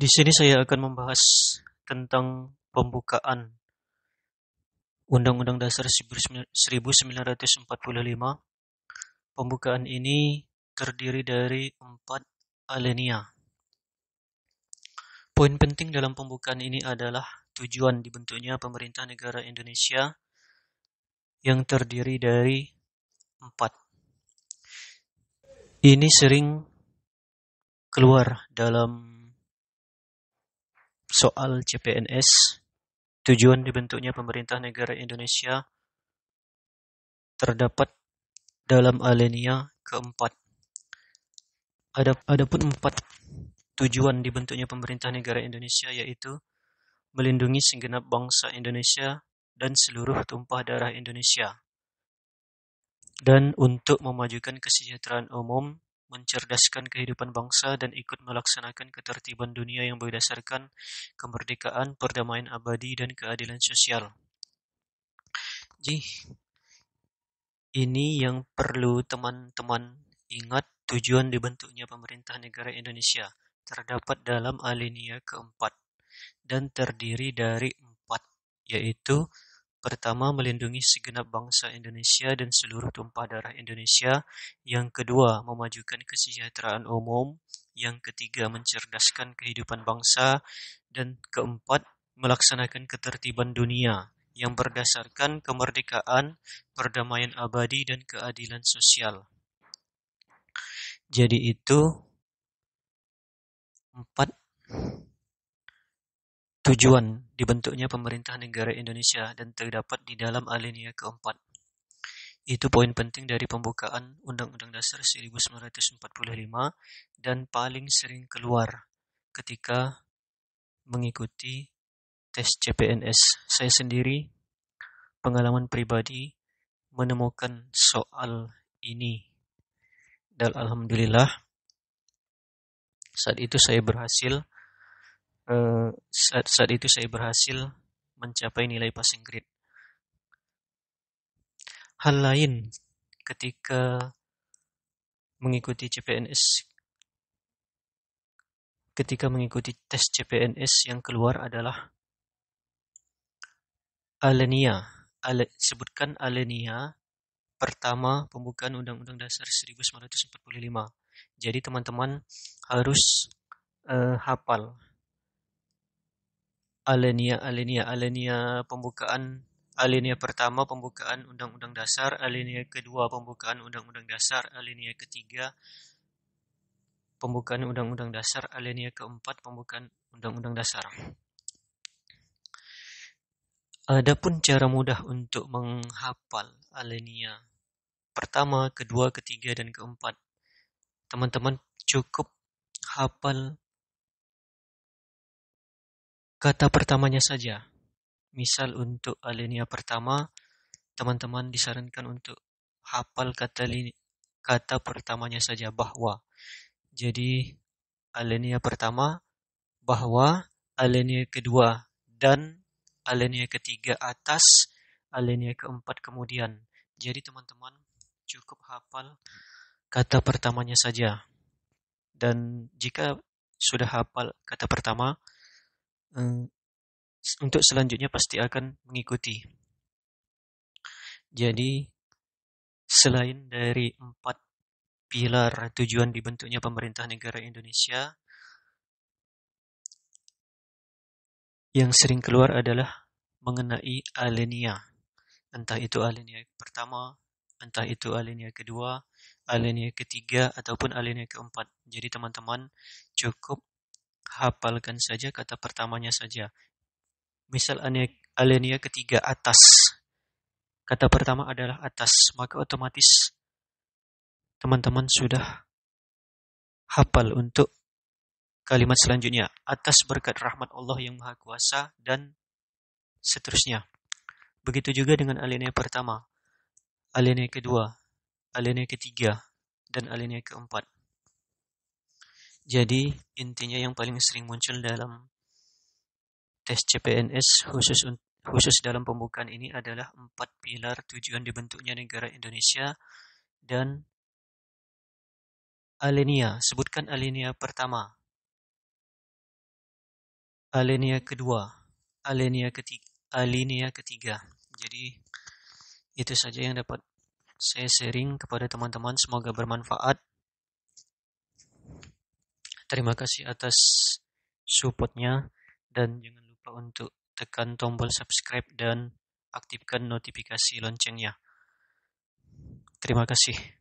Di sini saya akan membahas tentang pembukaan Undang-Undang Dasar 1945. Pembukaan ini terdiri dari 4 alinea. Poin penting dalam pembukaan ini adalah tujuan dibentuknya pemerintah negara Indonesia yang terdiri dari 4. Ini sering keluar dalam soal CPNS. Tujuan dibentuknya pemerintah negara Indonesia terdapat dalam alinea keempat. Adapun 4 tujuan dibentuknya pemerintah negara Indonesia yaitu melindungi segenap bangsa Indonesia dan seluruh tumpah darah Indonesia, dan untuk memajukan kesejahteraan umum, mencerdaskan kehidupan bangsa, dan ikut melaksanakan ketertiban dunia yang berdasarkan kemerdekaan, perdamaian abadi, dan keadilan sosial. Jadi, ini yang perlu teman-teman ingat. Tujuan dibentuknya pemerintah negara Indonesia terdapat dalam alinea keempat dan terdiri dari 4, yaitu pertama, melindungi segenap bangsa Indonesia dan seluruh tumpah darah Indonesia. Yang kedua, memajukan kesejahteraan umum. Yang ketiga, mencerdaskan kehidupan bangsa. Dan keempat, melaksanakan ketertiban dunia yang berdasarkan kemerdekaan, perdamaian abadi, dan keadilan sosial. Jadi itu 4 tujuan dibentuknya pemerintah negara Indonesia dan terdapat di dalam alinea keempat. Itu poin penting dari pembukaan Undang-Undang Dasar 1945 dan paling sering keluar ketika mengikuti tes CPNS. Saya sendiri, pengalaman pribadi, menemukan soal ini dan alhamdulillah saat itu saya berhasil mencapai nilai passing grade. Hal lain ketika mengikuti tes CPNS yang keluar adalah alinea. Sebutkan alinea pertama pembukaan Undang-Undang Dasar 1945. Jadi teman-teman harus hafal alinea pembukaan. Alinea pertama pembukaan Undang-Undang Dasar, alinea kedua pembukaan Undang-Undang Dasar, alinea ketiga pembukaan Undang-Undang Dasar, alinea keempat pembukaan Undang-Undang Dasar. Adapun cara mudah untuk menghafal alinea pertama, kedua, ketiga, dan keempat. Teman-teman cukup hafal kata pertamanya saja. Misal untuk alinea pertama, teman-teman disarankan untuk hafal kata pertamanya saja, bahwa. Jadi alinea pertama bahwa, alinea kedua dan, alinea ketiga atas, alinea keempat kemudian. Jadi teman-teman cukup hafal kata pertamanya saja. Dan jika sudah hafal kata pertama, untuk selanjutnya pasti akan mengikuti. Jadi selain dari 4 pilar tujuan dibentuknya pemerintah negara Indonesia, yang sering keluar adalah mengenai alinea. Entah itu alinea pertama, entah itu alinea kedua, alinea ketiga, ataupun alinea keempat. Jadi teman-teman cukup hafalkan saja kata pertamanya saja. Misal alinea ketiga atas. Kata pertama adalah atas, maka otomatis teman-teman sudah hafal untuk kalimat selanjutnya. Atas berkat rahmat Allah yang Maha Kuasa, dan seterusnya. Begitu juga dengan alinea pertama, alinea kedua, alinea ketiga, dan alinea keempat. Jadi intinya yang paling sering muncul dalam tes CPNS khusus dalam pembukaan ini adalah 4 pilar tujuan dibentuknya negara Indonesia dan alinea. Sebutkan alinea pertama. alinea kedua, alinea ketiga. Jadi itu saja yang dapat saya sharing kepada teman-teman, semoga bermanfaat. Terima kasih atas supportnya dan jangan lupa untuk tekan tombol subscribe dan aktifkan notifikasi loncengnya. Terima kasih.